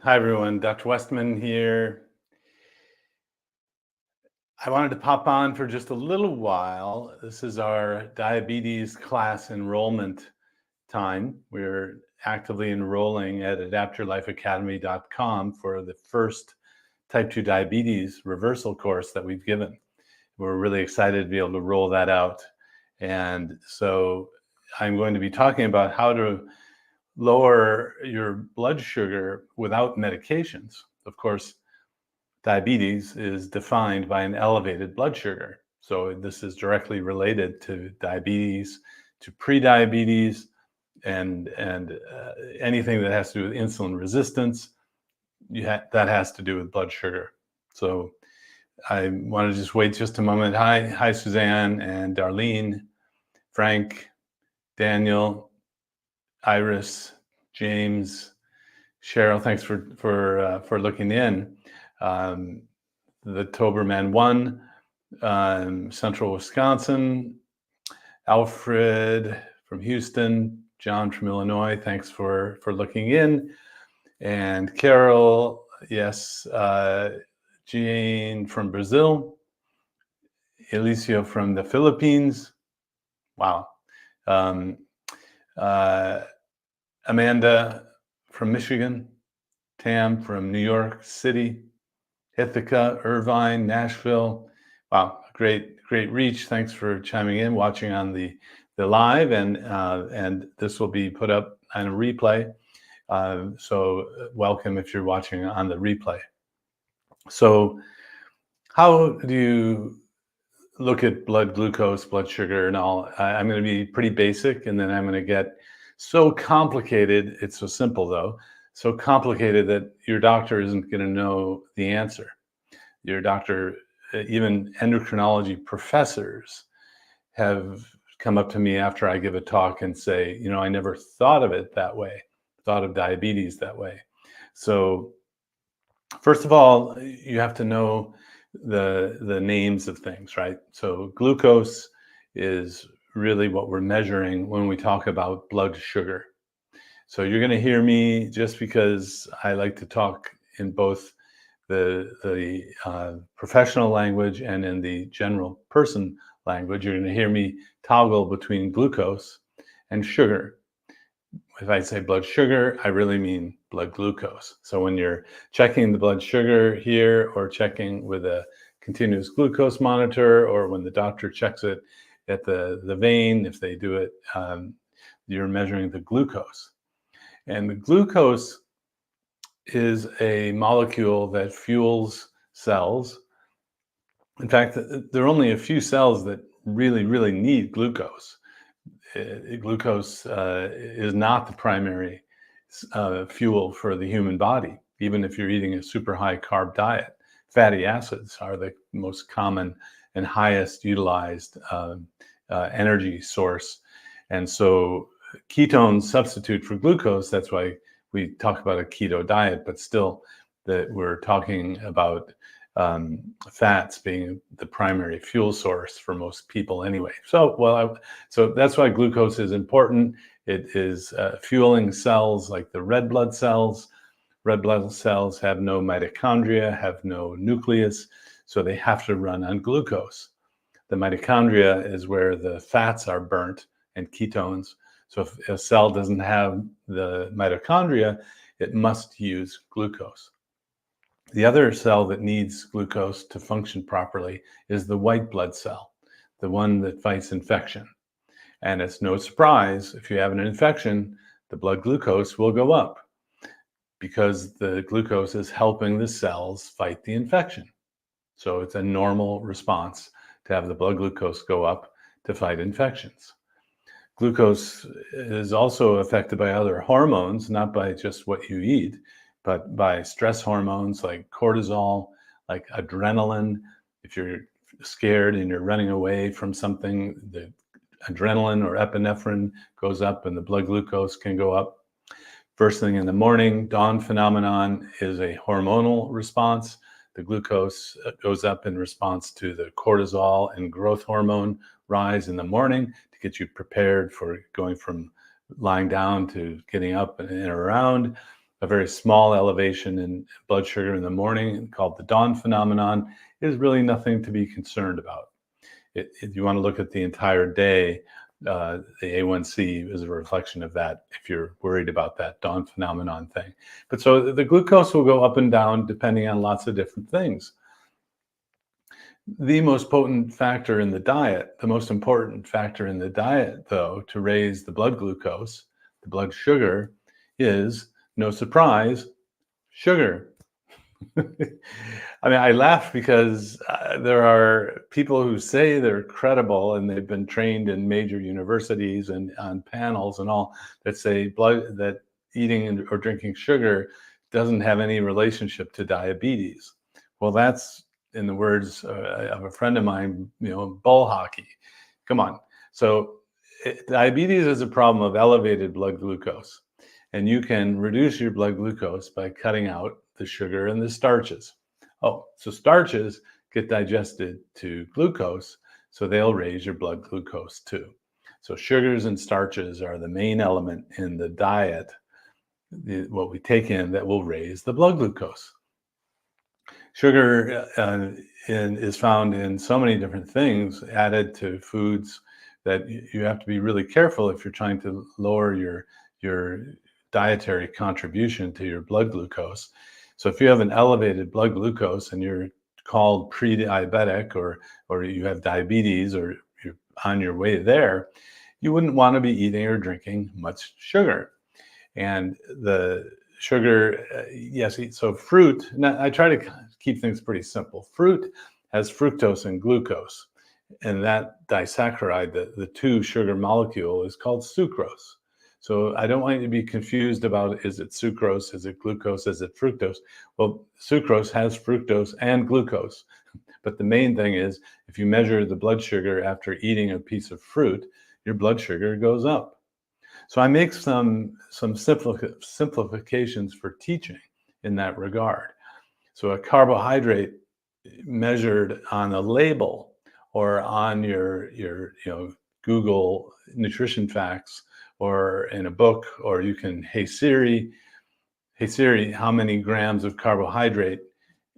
Hi, everyone. Dr. Westman here. I wanted to pop on for just a little while. This is our diabetes class enrollment time. We're actively enrolling at adaptyourlifeacademy.com for the first type 2 diabetes reversal course that we've given. We're really excited to be able to roll that out. And so I'm going to be talking about how to lower your blood sugar without medications. Of course, diabetes is defined by an elevated blood sugar. So this is directly related to diabetes, to prediabetes, and anything that has to do with insulin resistance, that has to do with blood sugar. So I want to just wait just a moment. Hi, Suzanne and Darlene, Frank, Daniel, Iris, James, Cheryl. Thanks for looking in. The Toberman 1, Central Wisconsin, Alfred from Houston, John from Illinois, thanks for looking in. And Carol, yes, Jane from Brazil, Elicio from the Philippines, wow. Amanda from Michigan, Tam from New York City, Ithaca, Irvine, Nashville. Wow, great reach. Thanks for chiming in, watching on the live, and this will be put up on a replay. So welcome if you're watching on the replay. So how do you look at blood glucose, blood sugar, and all? I'm going to be pretty basic, and then I'm going to get so complicated. It's so simple though. So complicated that your doctor isn't going to know the answer. Your doctor, even endocrinology professors, have come up to me after I give a talk and say, I never thought of it that way, thought of diabetes that way. So first of all, you have to know the names of things, right? So glucose is really what we're measuring when we talk about blood sugar. So you're going to hear me, just because I like to talk in both the professional language and in the general person language, you're going to hear me toggle between glucose and sugar. If I say blood sugar, I really mean blood glucose. So when you're checking the blood sugar here, or checking with a continuous glucose monitor, or when the doctor checks it at the vein, if they do it, you're measuring the glucose. And the glucose is a molecule that fuels cells. In fact, there are only a few cells that really need glucose. Glucose is not the primary fuel for the human body, even if you're eating a super high carb diet. Fatty acids are the most common and highest utilized energy source. And so ketones substitute for glucose. That's why we talk about a keto diet, but still that we're talking about fats being the primary fuel source for most people anyway. So that's why glucose is important. It is fueling cells like the red blood cells. Red blood cells have no mitochondria, have no nucleus, so they have to run on glucose. The mitochondria is where the fats are burnt, and ketones. So if a cell doesn't have the mitochondria, it must use glucose. The other cell that needs glucose to function properly is the white blood cell, the one that fights infection. And it's no surprise, if you have an infection, the blood glucose will go up, because the glucose is helping the cells fight the infection. So it's a normal response to have the blood glucose go up to fight infections. Glucose is also affected by other hormones, not by just what you eat, but by stress hormones like cortisol, like adrenaline. If you're scared and you're running away from something, the adrenaline or epinephrine goes up and the blood glucose can go up. First thing in the morning, dawn phenomenon, is a hormonal response. The glucose goes up in response to the cortisol and growth hormone rise in the morning to get you prepared for going from lying down to getting up and around. a very small elevation in blood sugar in the morning, called the dawn phenomenon, is really nothing to be concerned about. If you want to look at the entire day, the A1C is a reflection of that if you're worried about that dawn phenomenon thing. But so the glucose will go up and down depending on lots of different things. The most potent factor in the diet, the most important factor in the diet, though, to raise the blood glucose, the blood sugar, is, no surprise, sugar. I mean, I laugh because there are people who say they're credible and they've been trained in major universities and on panels and all that say that eating or drinking sugar doesn't have any relationship to diabetes. Well, that's, in the words of a friend of mine, bull hockey. Come on. So diabetes is a problem of elevated blood glucose, and you can reduce your blood glucose by cutting out the sugar and the starches. Oh, so starches get digested to glucose, so they'll raise your blood glucose too. So sugars and starches are the main element in the diet, what we take in, that will raise the blood glucose. Sugar is found in so many different things added to foods that you have to be really careful if you're trying to lower your dietary contribution to your blood glucose. So if you have an elevated blood glucose and you're called pre-diabetic, or you have diabetes, or you're on your way there, you wouldn't want to be eating or drinking much sugar. And the sugar, yes, so fruit, now I try to keep things pretty simple. Fruit has fructose and glucose, and that disaccharide, the two sugar molecule, is called sucrose. So I don't want you to be confused about, is it sucrose, is it glucose, is it fructose? Well, sucrose has fructose and glucose. But the main thing is, if you measure the blood sugar after eating a piece of fruit, your blood sugar goes up. So I make some simplifications for teaching in that regard. So a carbohydrate measured on a label or on your Google nutrition facts, or in a book, or you can, hey Siri, how many grams of carbohydrate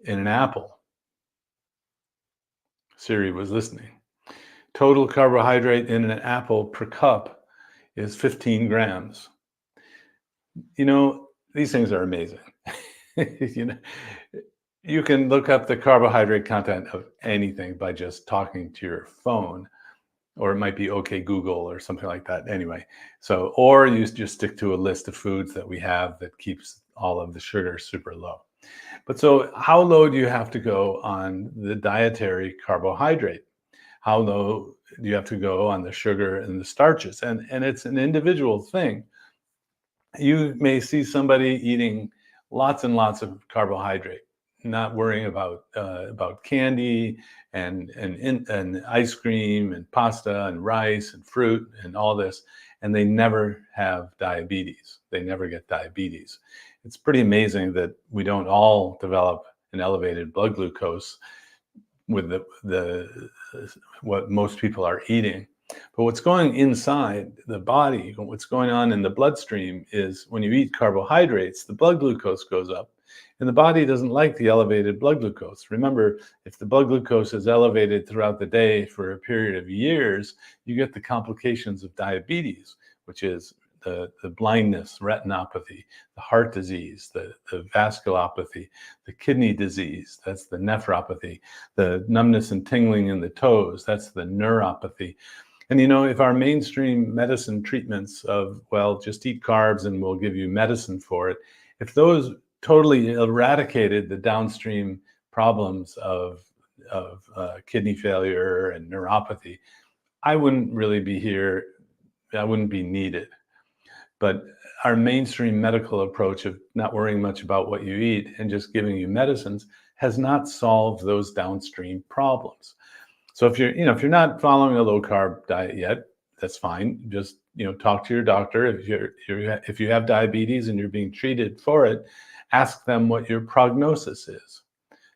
in an apple? Siri was listening. Total carbohydrate in an apple per cup is 15 grams. These things are amazing. You can look up the carbohydrate content of anything by just talking to your phone, or it might be OK Google or something like that. Anyway, so, or you just stick to a list of foods that we have that keeps all of the sugar super low. But so how low do you have to go on the dietary carbohydrate? How low do you have to go on the sugar and the starches? And it's an individual thing. You may see somebody eating lots and lots of carbohydrate, not worrying about candy and ice cream and pasta and rice and fruit and all this, and they never have diabetes. They never get diabetes. It's pretty amazing that we don't all develop an elevated blood glucose with what most people are eating. But what's going inside the body, what's going on in the bloodstream, is when you eat carbohydrates, the blood glucose goes up. And the body doesn't like the elevated blood glucose. Remember, if the blood glucose is elevated throughout the day for a period of years, you get the complications of diabetes, which is the blindness, retinopathy, the heart disease, the vasculopathy, the kidney disease, that's the nephropathy, the numbness and tingling in the toes, that's the neuropathy. And if our mainstream medicine treatments of, well, just eat carbs and we'll give you medicine for it, if those totally eradicated the downstream problems of kidney failure and neuropathy, I wouldn't really be here. I wouldn't be needed. But our mainstream medical approach of not worrying much about what you eat and just giving you medicines has not solved those downstream problems. So if you're not following a low carb diet yet, that's fine. Just talk to your doctor. If you have diabetes and you're being treated for it, ask them what your prognosis is.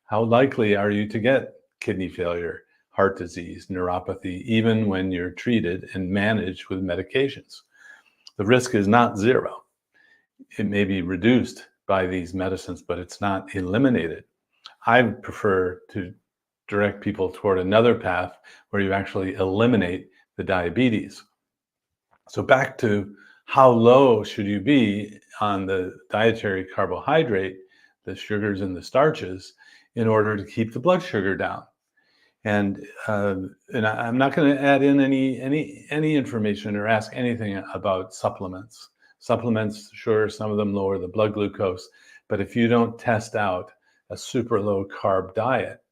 How likely are you to get kidney failure, heart disease, neuropathy, even when you're treated and managed with medications? The risk is not zero. It may be reduced by these medicines, but it's not eliminated. I prefer to direct people toward another path where you actually eliminate the diabetes. So back to how low should you be on the dietary carbohydrate, the sugars and the starches, in order to keep the blood sugar down. And I'm not going to add in any information or ask anything about supplements. Supplements, sure, some of them lower the blood glucose, but if you don't test out a super low carb diet,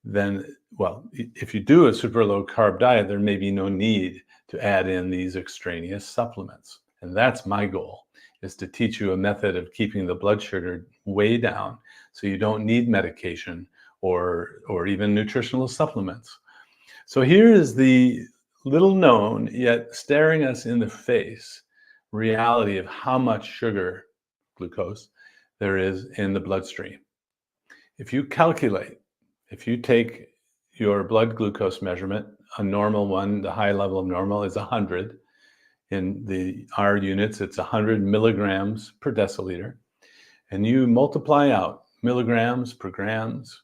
then, well, if you do a super low carb diet, there may be no need to add in these extraneous supplements. And that's my goal, is to teach you a method of keeping the blood sugar way down so you don't need medication or even nutritional supplements. So here is the little known, yet staring us in the face, reality of how much sugar, glucose, there is in the bloodstream. If you calculate, if you take your blood glucose measurement, a normal one, the high level of normal is 100. In our units, it's 100 milligrams per deciliter. And you multiply out milligrams per grams,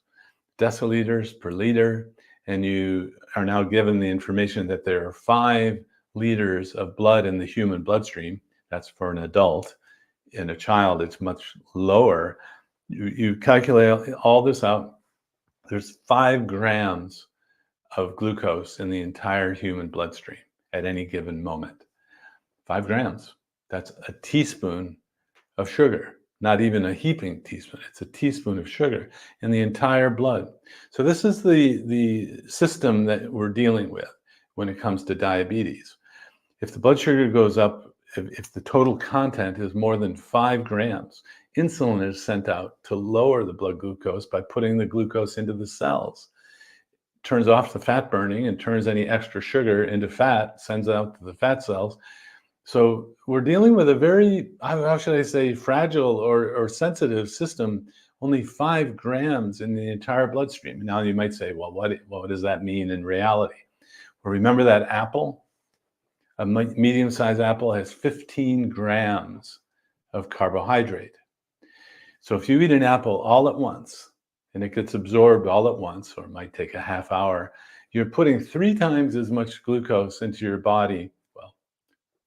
deciliters per liter, and you are now given the information that there are 5 liters of blood in the human bloodstream. That's for an adult. In a child, it's much lower. You calculate all this out. There's 5 grams of glucose in the entire human bloodstream at any given moment. 5 grams. That's a teaspoon of sugar, not even a heaping teaspoon. It's a teaspoon of sugar in the entire blood. So this is the system that we're dealing with when it comes to diabetes. If the blood sugar goes up, if the total content is more than 5 grams, insulin is sent out to lower the blood glucose by putting the glucose into the cells. Turns off the fat burning and turns any extra sugar into fat, sends out to the fat cells. So we're dealing with a very, how should I say, fragile or sensitive system, only 5 grams in the entire bloodstream. Now you might say, well, what does that mean in reality? Well, remember that apple? A medium-sized apple has 15 grams of carbohydrate. So if you eat an apple all at once, and it gets absorbed all at once, or it might take a half hour, you're putting 3 times as much glucose into your body. Well,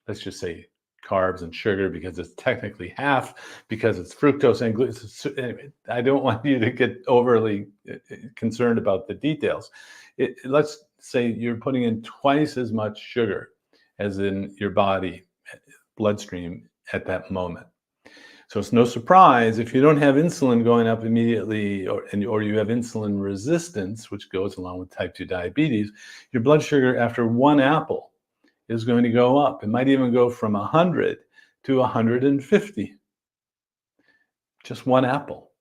let's just say carbs and sugar, because it's technically half, because it's fructose and glucose. Anyway, I don't want you to get overly concerned about the details. Let's say you're putting in twice as much sugar as in your body bloodstream at that moment. So it's no surprise if you don't have insulin going up immediately, or you have insulin resistance, which goes along with type 2 diabetes, your blood sugar after 1 apple is going to go up. It might even go from 100 to 150. Just 1 apple.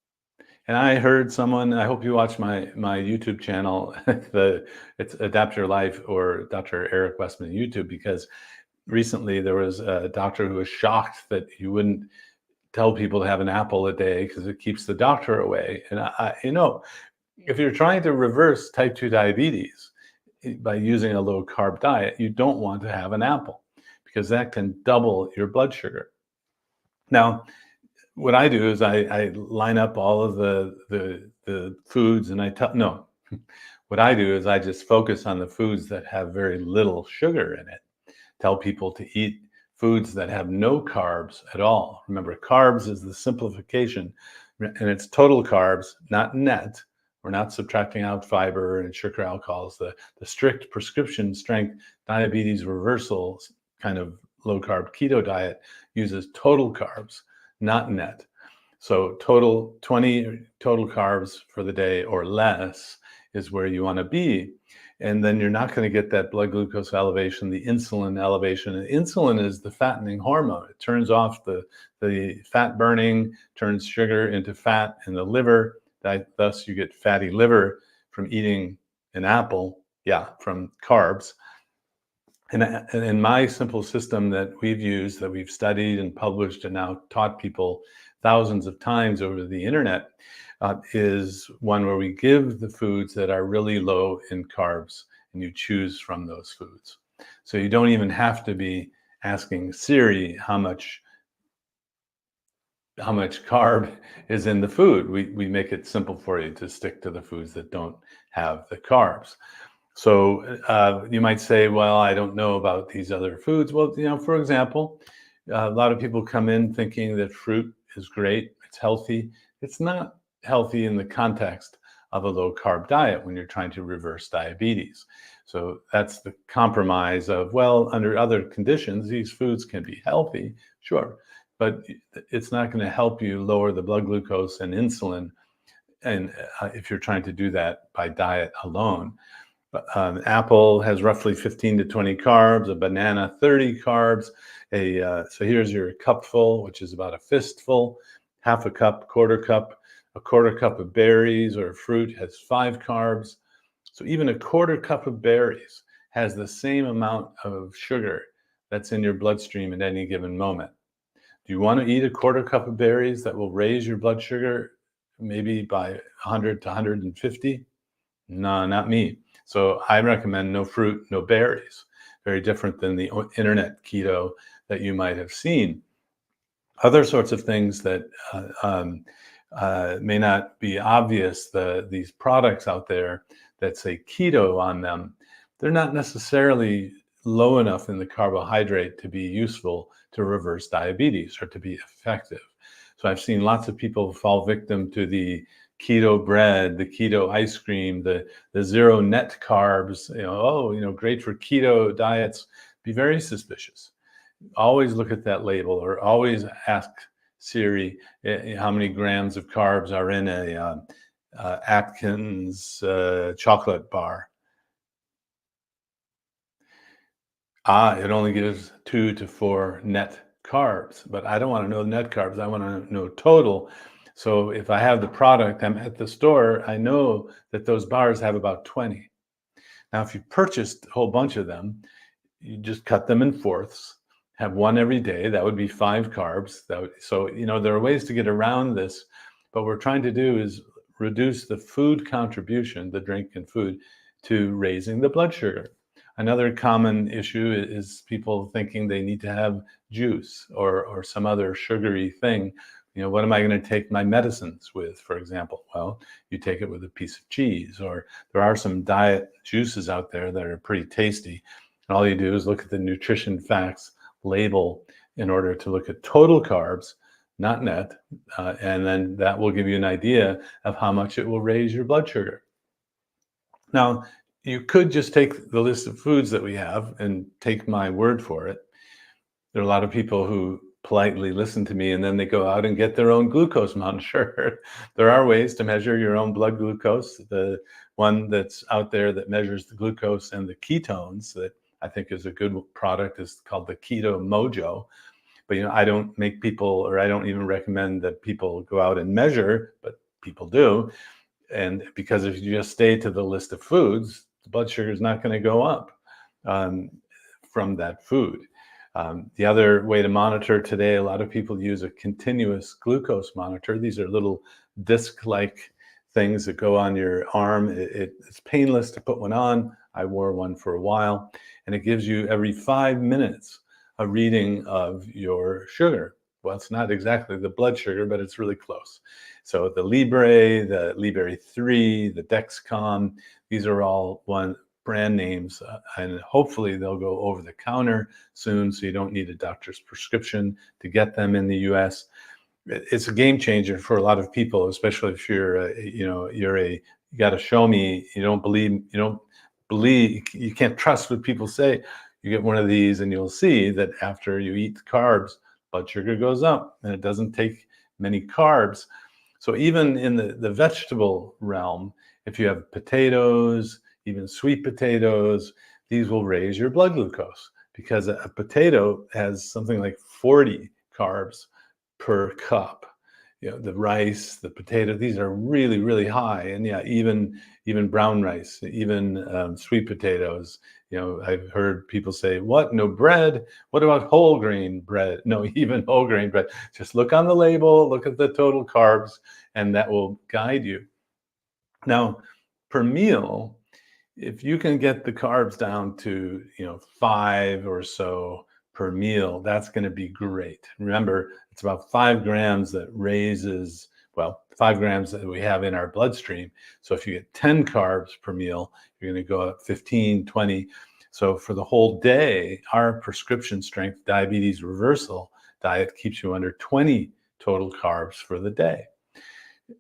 And I heard someone, I hope you watch my YouTube channel, it's Adapt Your Life or Dr. Eric Westman YouTube, because recently there was a doctor who was shocked that you wouldn't tell people to have an apple a day because it keeps the doctor away. And if you're trying to reverse type 2 diabetes by using a low carb diet, you don't want to have an apple, because that can double your blood sugar. Now, what I do is I line up all of the foods, and what I do is I just focus on the foods that have very little sugar in it. Tell people to eat foods that have no carbs at all. Remember, carbs is the simplification, and it's total carbs, not net. We're not subtracting out fiber and sugar alcohols. The strict prescription strength diabetes reversal kind of low carb keto diet uses total carbs, not net. So 20 total carbs for the day or less is where you want to be. And then you're not going to get that blood glucose elevation, the insulin elevation. And insulin is the fattening hormone. It turns off the fat burning, turns sugar into fat in the liver. Thus, you get fatty liver from eating an apple, from carbs. And in my simple system that we've used, that we've studied and published and now taught people thousands of times over the internet, is one where we give the foods that are really low in carbs, and you choose from those foods. So you don't even have to be asking Siri how much how much carb is in the food. We make it simple for you to stick to the foods that don't have the carbs. So you might say, well, I don't know about these other foods. Well, for example, a lot of people come in thinking that fruit is great, it's healthy. It's not healthy in the context of a low carb diet when you're trying to reverse diabetes. So that's the compromise of, well, under other conditions, these foods can be healthy, sure, but it's not going to help you lower the blood glucose and insulin. And if you're trying to do that by diet alone, apple has roughly 15 to 20 carbs, a banana 30 carbs. So here's your cupful, which is about a fistful, half a cup, a quarter cup of berries or fruit has 5 carbs. So even a quarter cup of berries has the same amount of sugar that's in your bloodstream at any given moment. Do you want to eat a quarter cup of berries that will raise your blood sugar maybe by 100 to 150? No, not me. So I recommend no fruit, no berries. Very different than the internet keto that you might have seen. Other sorts of things that may not be obvious, these products out there that say keto on them, they're not necessarily low enough in the carbohydrate to be useful to reverse diabetes or to be effective. So I've seen lots of people fall victim to the keto bread, the keto ice cream, the zero net carbs, great for keto diets. Be very suspicious. Always look at that label, or always ask Siri how many grams of carbs are in a Atkins chocolate bar. It only gives 2 to 4 net carbs, but I don't want to know net carbs. I want to know total. So if I have the product, I'm at the store, I know that those bars have about 20. Now, if you purchased a whole bunch of them, you just cut them in fourths, have one every day. That would be 5 carbs. So there are ways to get around this, but what we're trying to do is reduce the food contribution, the drink and food, to raising the blood sugar. Another common issue is people thinking they need to have juice or some other sugary thing. What am I going to take my medicines with, for example? Well, you take it with a piece of cheese, or there are some diet juices out there that are pretty tasty. And all you do is look at the nutrition facts label in order to look at total carbs, not net, and then that will give you an idea of how much it will raise your blood sugar. Now, you could just take the list of foods that we have and take my word for it. There are a lot of people who politely listen to me and then they go out and get their own glucose monitor. There are ways to measure your own blood glucose. The one that's out there that measures the glucose and the ketones that I think is a good product is called the Keto Mojo. But I don't make people, or I don't even recommend that people go out and measure, but people do. And because if you just stay to the list of foods, the blood sugar is not going to go up from that food. The other way to monitor today, a lot of people use a continuous glucose monitor. These are little disc-like things that go on your arm. It's painless to put one on. I wore one for a while, and it gives you every 5 minutes a reading of your sugar. Well, it's not exactly the blood sugar, but it's really close. So the Libre 3, the Dexcom, these are all one brand names, and hopefully they'll go over the counter soon, so you don't need a doctor's prescription to get them in the US. It's a game changer for a lot of people, especially if you're, you got to show me, you can't trust what people say. You get one of these and you'll see that after you eat carbs, blood sugar goes up, and it doesn't take many carbs. So even in the vegetable realm, if you have potatoes, even sweet potatoes, these will raise your blood glucose, because a potato has something like 40 carbs per cup. The rice, the potato, these are really, really high. And yeah, even brown rice, even sweet potatoes. I've heard people say, what, no bread? What about whole grain bread? No, even whole grain bread. Just look on the label, look at the total carbs, and that will guide you. Now, per meal, if you can get the carbs down to 5 or so per meal, that's going to be great. Remember, it's about 5 grams that raises, well, 5 grams that we have in our bloodstream. So if you get 10 carbs per meal, you're going to go up 15, 20. So for the whole day, our prescription strength diabetes reversal diet keeps you under 20 total carbs for the day.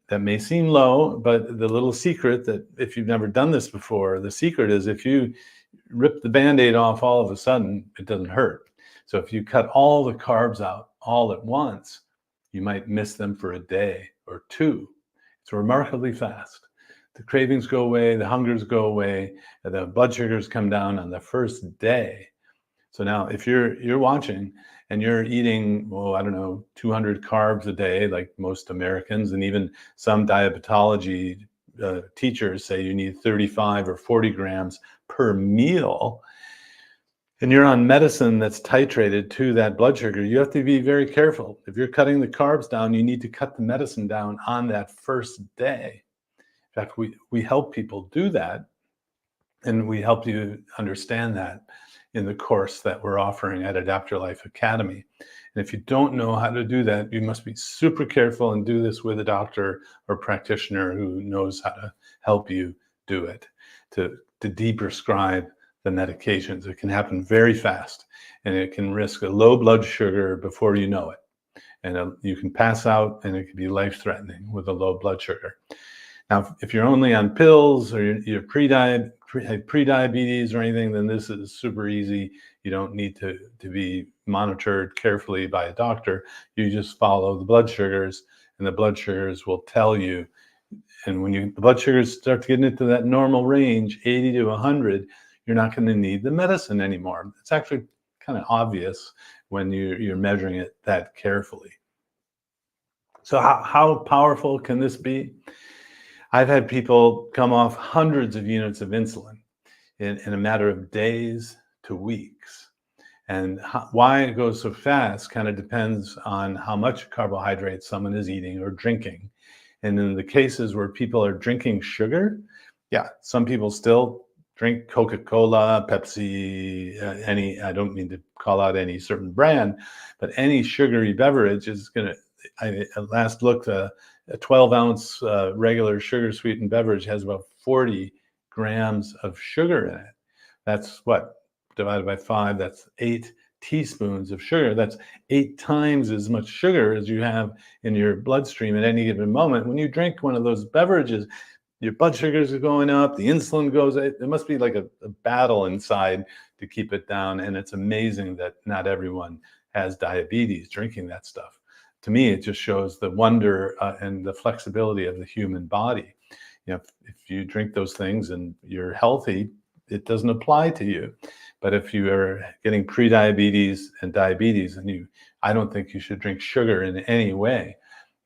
That may seem low, but the little secret that if you've never done this before, the secret is if you rip the Band-Aid off all of a sudden, it doesn't hurt. So if you cut all the carbs out all at once, you might miss them for a day or two. It's remarkably fast. The cravings go away, the hungers go away, the blood sugars come down on the first day. So now if you're watching and you're eating, well, I don't know, 200 carbs a day, like most Americans, and even some diabetology teachers say you need 35 or 40 grams per meal, and you're on medicine that's titrated to that blood sugar, you have to be very careful. If you're cutting the carbs down, you need to cut the medicine down on that first day. In fact, we help people do that, and we help you understand that in the course that we're offering at Adapt Your Life Academy. And if you don't know how to do that, you must be super careful and do this with a doctor or practitioner who knows how to help you do it, to deprescribe the medications. It can happen very fast, and it can risk a low blood sugar before you know it. And you can pass out, and it can be life-threatening with a low blood sugar. Now, if you're only on pills or you're pre-diabetes or anything, then this is super easy. You don't need to be monitored carefully by a doctor. You just follow the blood sugars, and the blood sugars will tell you. And when the blood sugars start to get into that normal range, 80 to 100, you're not going to need the medicine anymore. It's actually kind of obvious when you're measuring it that carefully. So how powerful can this be? I've had people come off hundreds of units of insulin in a matter of days to weeks. And why it goes so fast kind of depends on how much carbohydrate someone is eating or drinking. And in the cases where people are drinking sugar, yeah, some people still drink Coca-Cola, Pepsi, I don't mean to call out any certain brand, but any sugary beverage is going to, at last look, a 12-ounce regular sugar-sweetened beverage has about 40 grams of sugar in it. That's what? Divided by 5, that's 8 teaspoons of sugar. That's 8 times as much sugar as you have in your bloodstream at any given moment. When you drink one of those beverages, your blood sugars are going up, the insulin goes, it must be like a battle inside to keep it down. And it's amazing that not everyone has diabetes drinking that stuff. To me, it just shows the wonder and the flexibility of the human body. You know, if you drink those things and you're healthy, it doesn't apply to you. But if you are getting pre-diabetes and diabetes, and I don't think you should drink sugar in any way.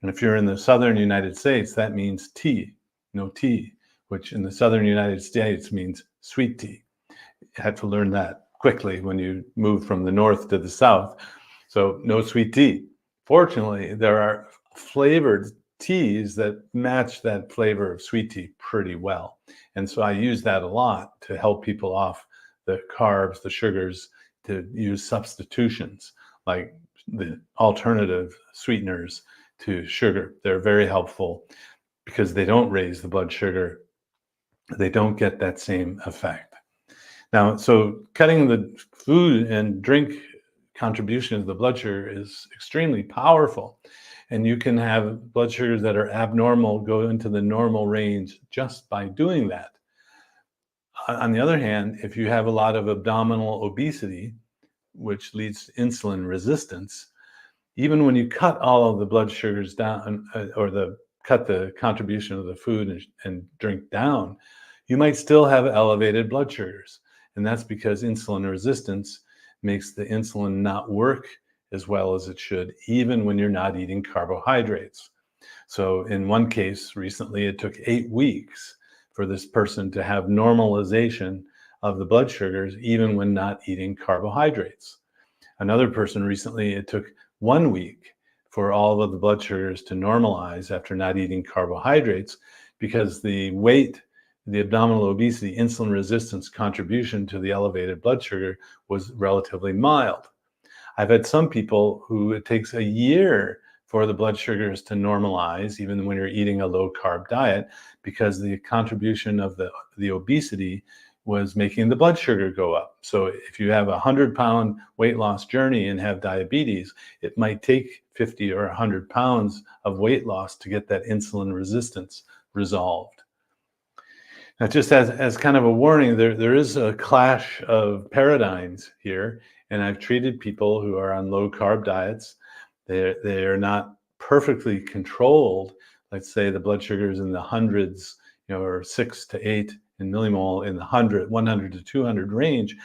And if you're in the southern United States, that means tea, no tea, which in the southern United States means sweet tea. You had to learn that quickly when you moved from the north to the south. So no sweet tea. Fortunately, there are flavored teas that match that flavor of sweet tea pretty well. And so I use that a lot to help people off the carbs, the sugars, to use substitutions like the alternative sweeteners to sugar. They're very helpful because they don't raise the blood sugar. They don't get that same effect. Now, so cutting the food and drink contribution to the blood sugar is extremely powerful. And you can have blood sugars that are abnormal go into the normal range just by doing that. On the other hand, if you have a lot of abdominal obesity, which leads to insulin resistance, even when you cut all of the blood sugars down or cut the contribution of the food and drink down, you might still have elevated blood sugars. And that's because insulin resistance makes the insulin not work as well as it should, even when you're not eating carbohydrates. So in one case recently, it took 8 weeks for this person to have normalization of the blood sugars, even when not eating carbohydrates. Another person recently, it took 1 week for all of the blood sugars to normalize after not eating carbohydrates, because the weight, the abdominal obesity, insulin resistance contribution to the elevated blood sugar was relatively mild. I've had some people who it takes a year for the blood sugars to normalize, even when you're eating a low carb diet, because the contribution of the obesity was making the blood sugar go up. So if you have a 100-pound weight loss journey and have diabetes, it might take 50 or 100 pounds of weight loss to get that insulin resistance resolved. Now, just as kind of a warning, there is a clash of paradigms here, and I've treated people who are on low carb diets. They're not perfectly controlled. Let's say the blood sugar is in the hundreds, or 6 to 8 in millimole in the 100 to 200 range.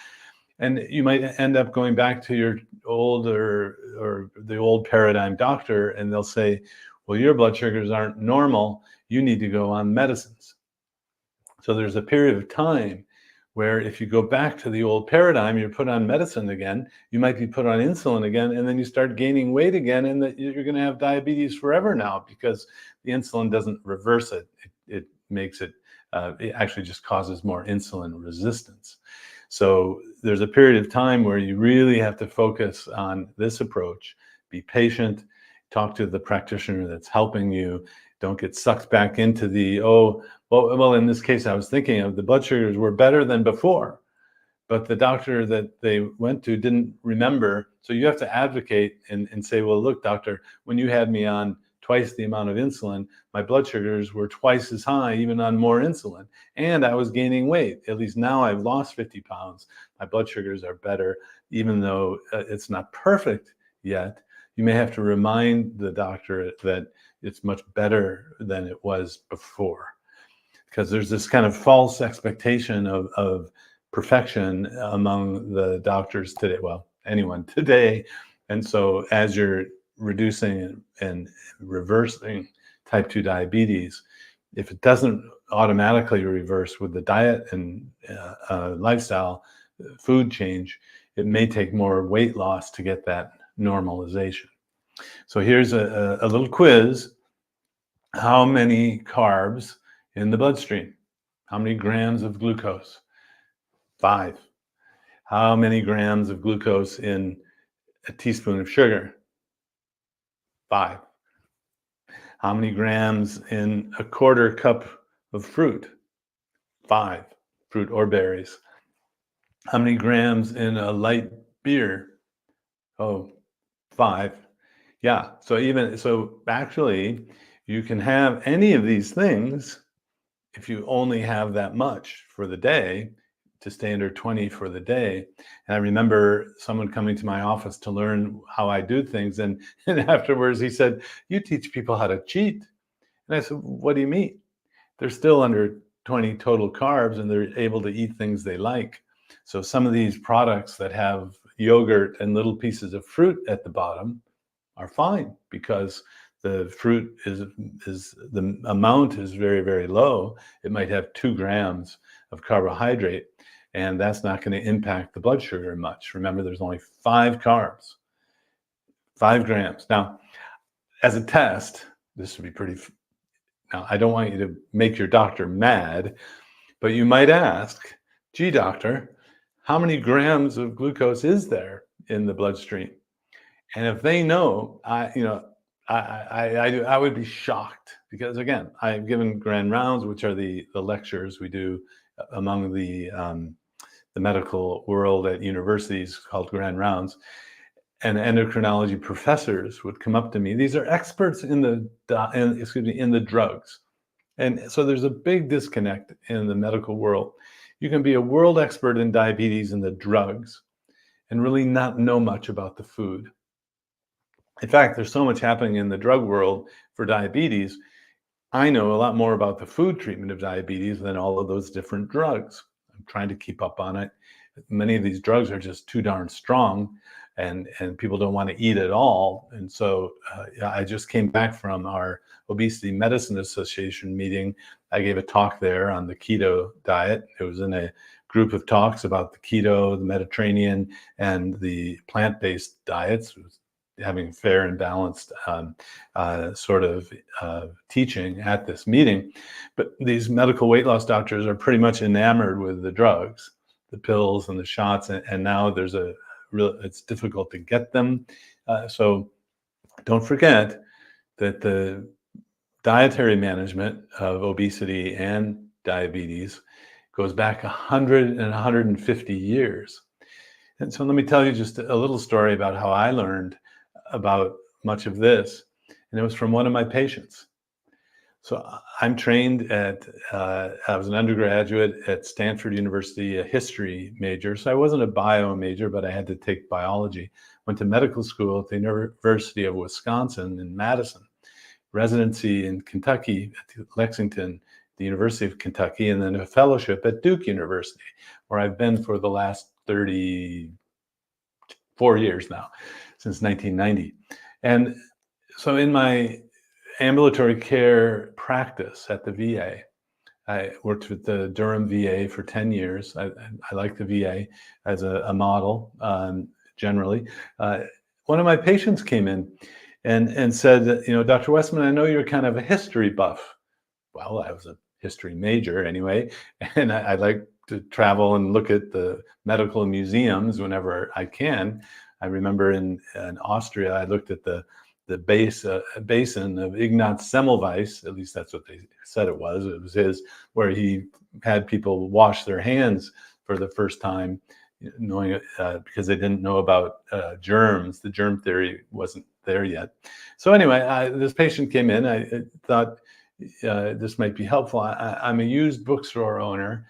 And you might end up going back to your old or the old paradigm doctor, and they'll say, well, your blood sugars aren't normal. You need to go on medicines. So there's a period of time where if you go back to the old paradigm, you're put on medicine again, you might be put on insulin again, and then you start gaining weight again, and that you're going to have diabetes forever now, because the insulin doesn't reverse it. It makes it, it actually just causes more insulin resistance. So there's a period of time where you really have to focus on this approach, be patient, talk to the practitioner that's helping you. Don't get sucked back into the, well, in this case, I was thinking of the blood sugars were better than before, but the doctor that they went to didn't remember. So you have to advocate and say, well, look, doctor, when you had me on twice the amount of insulin, my blood sugars were twice as high, even on more insulin. And I was gaining weight. At least now I've lost 50 pounds. My blood sugars are better, even though it's not perfect yet. You may have to remind the doctor that it's much better than it was before, because there's this kind of false expectation of perfection among the doctors today, well, anyone today. And so as you're reducing and reversing type 2 diabetes, if it doesn't automatically reverse with the diet and lifestyle food change, it may take more weight loss to get that normalization. So here's a little quiz. How many carbs in the bloodstream? How many grams of glucose? 5. How many grams of glucose in a teaspoon of sugar? 5. How many grams in a quarter cup of fruit? 5. Fruit or berries. How many grams in a light beer? 5. Yeah, so actually you can have any of these things if you only have that much for the day, to stay under 20 for the day. And I remember someone coming to my office to learn how I do things, and afterwards he said, you teach people how to cheat. And I said, what do you mean? They're still under 20 total carbs and they're able to eat things they like. So some of these products that have yogurt and little pieces of fruit at the bottom are fine, because the fruit is the amount is very, very low. It might have 2 grams of carbohydrate, and that's not going to impact the blood sugar much. Remember, there's only 5 carbs, 5 grams. Now, as a test, this would be pretty. Now, I don't want you to make your doctor mad, but you might ask, gee, doctor, how many grams of glucose is there in the bloodstream? And if they know, I would be shocked, because again, I've given grand rounds, which are the lectures we do among the medical world at universities, called grand rounds. And endocrinology professors would come up to me. These are experts in the drugs. And so there's a big disconnect in the medical world. You can be a world expert in diabetes and the drugs and really not know much about the food. In fact, there's so much happening in the drug world for diabetes. I know a lot more about the food treatment of diabetes than all of those different drugs. I'm trying to keep up on it. Many of these drugs are just too darn strong, and people don't want to eat at all. And so I just came back from our Obesity Medicine Association meeting. I gave a talk there on the keto diet. It was in a group of talks about the keto, the Mediterranean, and the plant-based diets. It was having fair and balanced sort of teaching at this meeting. But these medical weight loss doctors are pretty much enamored with the drugs, the pills and the shots. And now there's a it's difficult to get them. So don't forget that the dietary management of obesity and diabetes goes back 100 and 150 years. And so let me tell you just a little story about how I learned about much of this. And it was from one of my patients. So I'm trained I was an undergraduate at Stanford University, a history major. So I wasn't a bio major, but I had to take biology. Went to medical school at the University of Wisconsin in Madison, residency in Kentucky at Lexington, the University of Kentucky, and then a fellowship at Duke University, where I've been for the last 34 years now, since 1990. And so in my ambulatory care practice at the VA, I worked with the Durham VA for 10 years. I like the VA as a model, generally. One of my patients came in and said, Dr. Westman, I know you're kind of a history buff. Well, I was a history major anyway, and I like to travel and look at the medical museums whenever I can. I remember in Austria, I looked at the basin of Ignaz Semmelweis, at least that's what they said it was. It was his, where he had people wash their hands for the first time, knowing because they didn't know about germs. The germ theory wasn't there yet. So anyway, this patient came in. I thought this might be helpful. I'm a used bookstore owner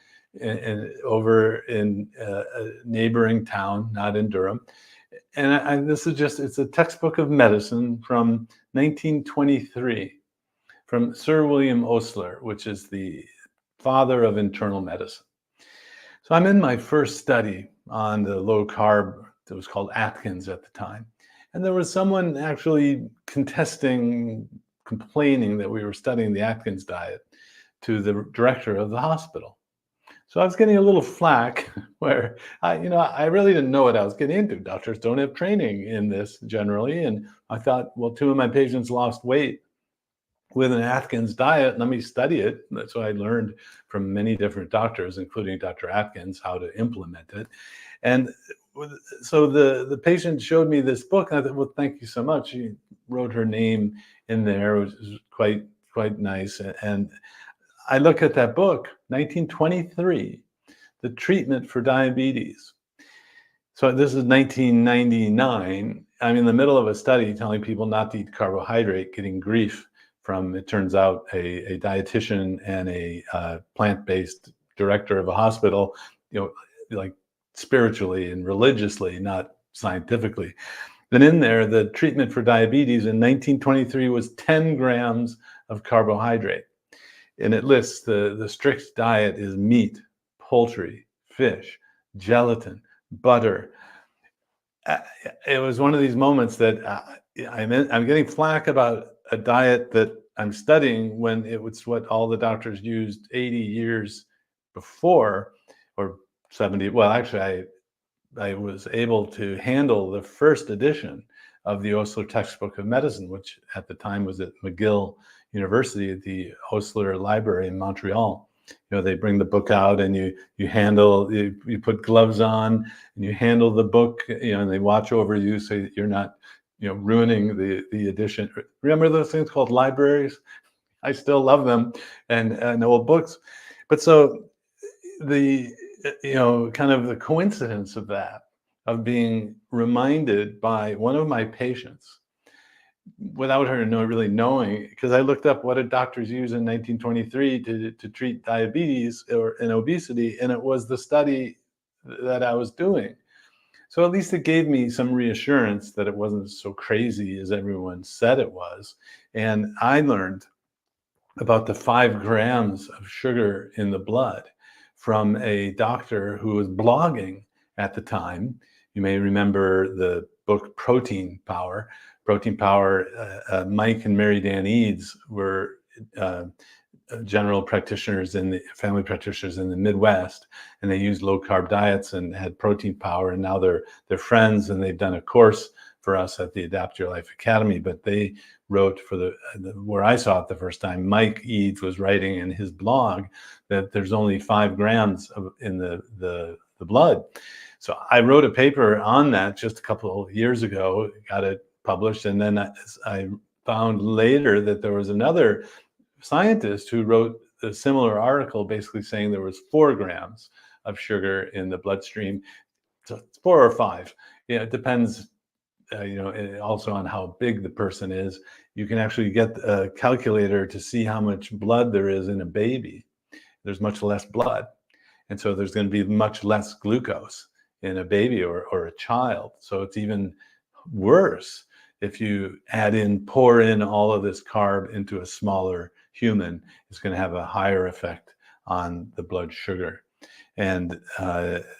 over in a neighboring town, not in Durham. And this is it's a textbook of medicine from 1923 from Sir William Osler, which is the father of internal medicine. So I'm in my first study on the low carb, it was called Atkins at the time. And there was someone actually complaining that we were studying the Atkins diet to the director of the hospital. So I was getting a little flack where I really didn't know what I was getting into. Doctors don't have training in this generally. And I thought, well, 2 of my patients lost weight with an Atkins diet. Let me study it. That's what I learned from many different doctors, including Dr. Atkins, how to implement it. And so the patient showed me this book. And I thought, well, thank you so much. She wrote her name in there, which is quite nice. And I look at that book, 1923, The Treatment for Diabetes. So this is 1999. I'm in the middle of a study telling people not to eat carbohydrate, getting grief from, it turns out, a dietitian and a plant-based director of a hospital, like spiritually and religiously, not scientifically. Then in there, the treatment for diabetes in 1923 was 10 grams of carbohydrate. And it lists the strict diet is meat, poultry, fish, gelatin, butter. It was one of these moments that I'm getting flack about a diet that I'm studying when it was what all the doctors used 80 years before, or 70. Well, actually, I was able to handle the first edition of the Osler textbook of medicine, which at the time was at McGill University at the Osler Library in Montreal. They bring the book out and you put gloves on and you handle the book, and they watch over you so that you're not, ruining the edition. Remember those things called libraries? I still love them, and old books. But so the, kind of the coincidence of that, of being reminded by one of my patients, without her really knowing, because I looked up what did doctors use in 1923 to treat diabetes and obesity, and it was the study that I was doing. So at least it gave me some reassurance that it wasn't so crazy as everyone said it was. And I learned about the 5 grams of sugar in the blood from a doctor who was blogging at the time. You may remember the book Protein Power. Mike and Mary Dan Eads were general practitioners family practitioners in the Midwest, and they used low carb diets and had Protein Power, and now they're friends, and they've done a course for us at the Adapt Your Life Academy. But they wrote for where I saw it the first time, Mike Eads was writing in his blog that there's only 5 grams in the blood. So I wrote a paper on that just a couple of years ago, got it published, and then I found later that there was another scientist who wrote a similar article basically saying there was 4 grams of sugar in the bloodstream. So 4 or 5. Yeah, it depends, also on how big the person is. You can actually get a calculator to see how much blood there is in a baby. There's much less blood. And so there's going to be much less glucose in a baby or a child. So it's even worse if you pour in all of this carb into a smaller human. It's going to have a higher effect on the blood sugar. And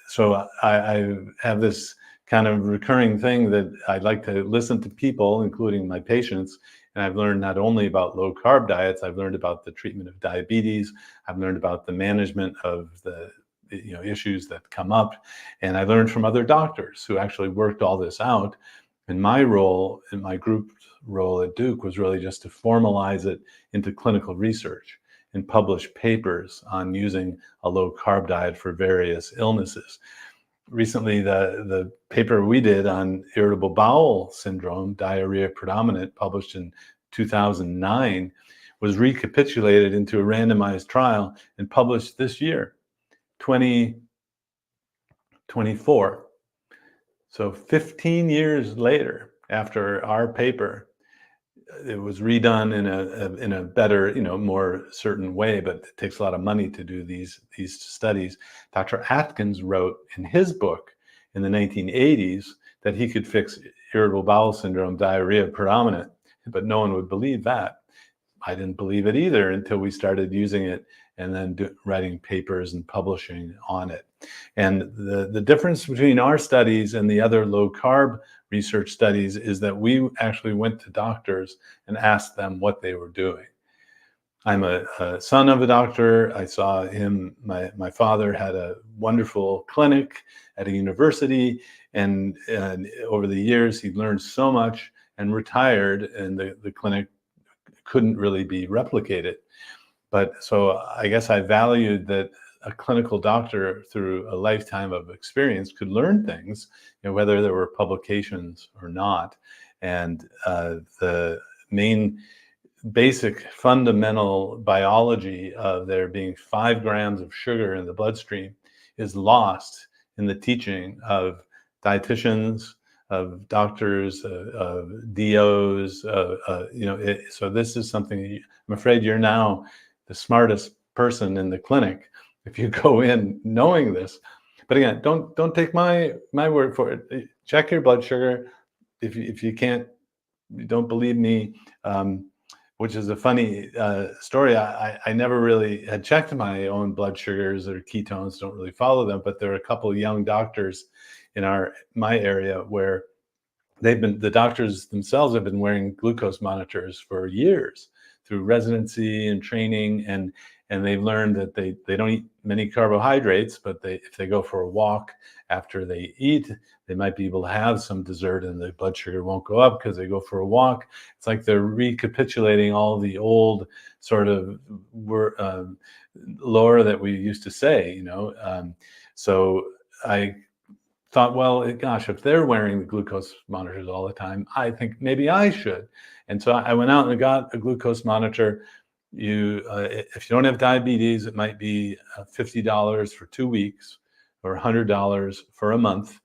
so I have this kind of recurring thing that I'd like to listen to people, including my patients. And I've learned not only about low carb diets, I've learned about the treatment of diabetes. I've learned about the management of the issues that come up. And I learned from other doctors who actually worked all this out. And my role, in my group role at Duke, was really just to formalize it into clinical research and publish papers on using a low carb diet for various illnesses. Recently, the paper we did on irritable bowel syndrome, diarrhea predominant, published in 2009, was recapitulated into a randomized trial and published this year, 2024. So 15 years later, after our paper, it was redone in a better, more certain way, but it takes a lot of money to do these studies. Dr. Atkins wrote in his book in the 1980s that he could fix irritable bowel syndrome, diarrhea predominant, but no one would believe that. I didn't believe it either until we started using it and then writing papers and publishing on it. And the difference between our studies and the other low carb research studies is that we actually went to doctors and asked them what they were doing. I'm a son of a doctor. I saw him, my father had a wonderful clinic at a university, and over the years he learned so much and retired, and the clinic couldn't really be replicated. But so I guess I valued that a clinical doctor through a lifetime of experience could learn things, whether there were publications or not. And the main basic fundamental biology of there being 5 grams of sugar in the bloodstream is lost in the teaching of dietitians, of doctors, of DOs. So this is something I'm afraid you're now the smartest person in the clinic if you go in knowing this. But again, don't take my word for it. Check your blood sugar. If you can't, don't believe me. Which is a funny story. I never really had checked my own blood sugars or ketones. Don't really follow them, but there are a couple of young doctors in my area where the doctors themselves have been wearing glucose monitors for years through residency and training, and they've learned that they don't eat many carbohydrates, but if they go for a walk after they eat, they might be able to have some dessert and the blood sugar won't go up because they go for a walk. It's like they're recapitulating all the old sort of lore that we used to say, So I thought, well, gosh, if they're wearing the glucose monitors all the time, I think maybe I should. And so I went out and got a glucose monitor. If you don't have diabetes, it might be $50 for 2 weeks or $100 for a month.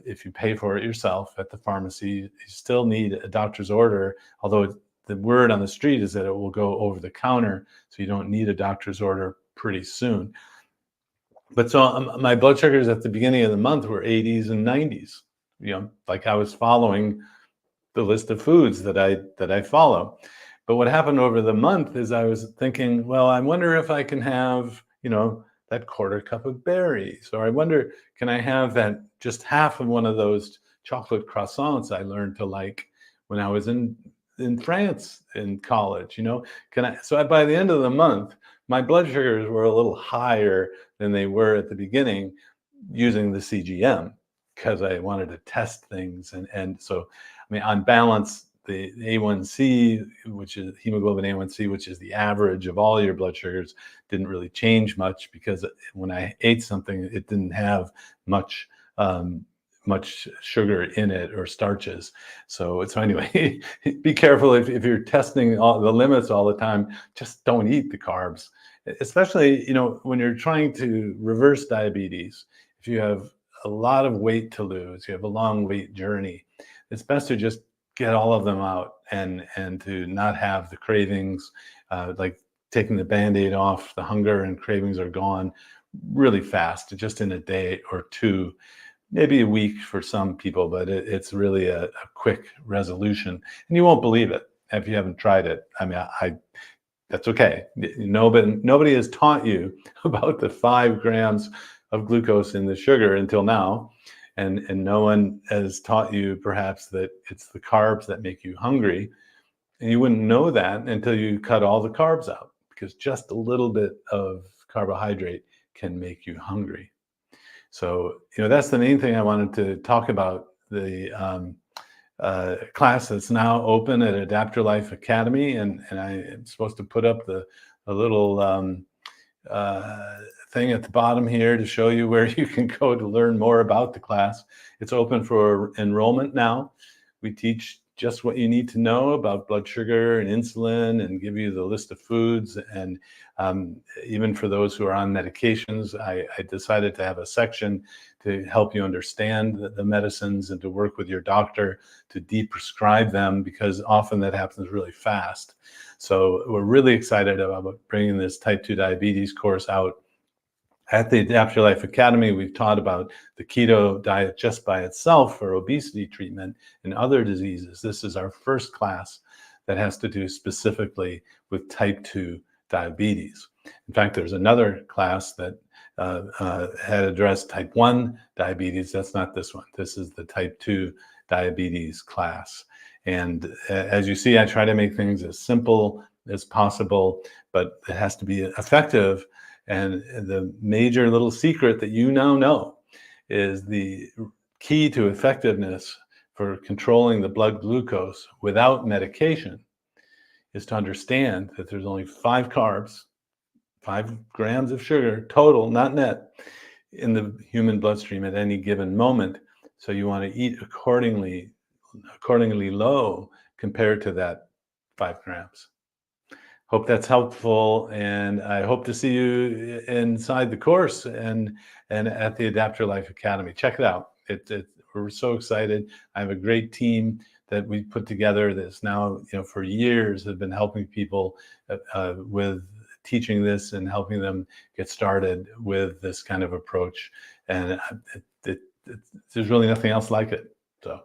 If you pay for it yourself at the pharmacy, you still need a doctor's order, although the word on the street is that it will go over the counter, so you don't need a doctor's order pretty soon. But so my blood sugars at the beginning of the month were 80s and 90s, like I was following the list of foods that I follow. But what happened over the month is I was thinking, well, I wonder if I can have, that quarter cup of berries, or I wonder, can I have that just half of one of those chocolate croissants I learned to like when I was in France in college, So by the end of the month, my blood sugars were a little higher than they were at the beginning using the CGM, because I wanted to test things. And so, on balance, the A1C, which is hemoglobin A1C, which is the average of all your blood sugars, didn't really change much, because when I ate something, it didn't have much um, much sugar in it or starches. So anyway, be careful if you're testing all the limits all the time. Just don't eat the carbs, especially when you're trying to reverse diabetes. If you have a lot of weight to lose, you have a long weight journey, it's best to just get all of them out and to not have the cravings, like taking the band-aid off. The hunger and cravings are gone really fast, just in a day or two, maybe a week for some people, but it's really a quick resolution. And you won't believe it if you haven't tried it. I mean, that's okay. Nobody has taught you about the 5 grams of glucose in the sugar until now. And no one has taught you perhaps that it's the carbs that make you hungry. And you wouldn't know that until you cut all the carbs out, because just a little bit of carbohydrate can make you hungry. So, that's the main thing I wanted to talk about. The class that's now open at Adapter Life Academy, and I am supposed to put up a little thing at the bottom here to show you where you can go to learn more about the class. It's open for enrollment now. We teach just what you need to know about blood sugar and insulin, and give you the list of foods. And even for those who are on medications, I decided to have a section to help you understand the medicines and to work with your doctor to deprescribe them, because often that happens really fast. So we're really excited about bringing this type 2 diabetes course out. At the Adapt Your Life Academy, we've taught about the keto diet just by itself for obesity treatment and other diseases. This is our first class that has to do specifically with type 2 diabetes. In fact, there's another class that had addressed type 1 diabetes. That's not this one. This is the type 2 diabetes class. And as you see, I try to make things as simple as possible, but it has to be effective. And the major little secret that you now know is the key to effectiveness for controlling the blood glucose without medication is to understand that there's only 5 carbs, 5 grams of sugar total, not net, in the human bloodstream at any given moment. So you want to eat accordingly low compared to that 5 grams. Hope that's helpful, and I hope to see you inside the course and at the Adapt Your Life Academy. Check it out. We're so excited. I have a great team that we put together that's now, for years have been helping people with teaching this and helping them get started with this kind of approach. And there's really nothing else like it. So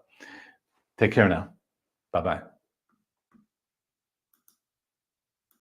take care now. Bye-bye.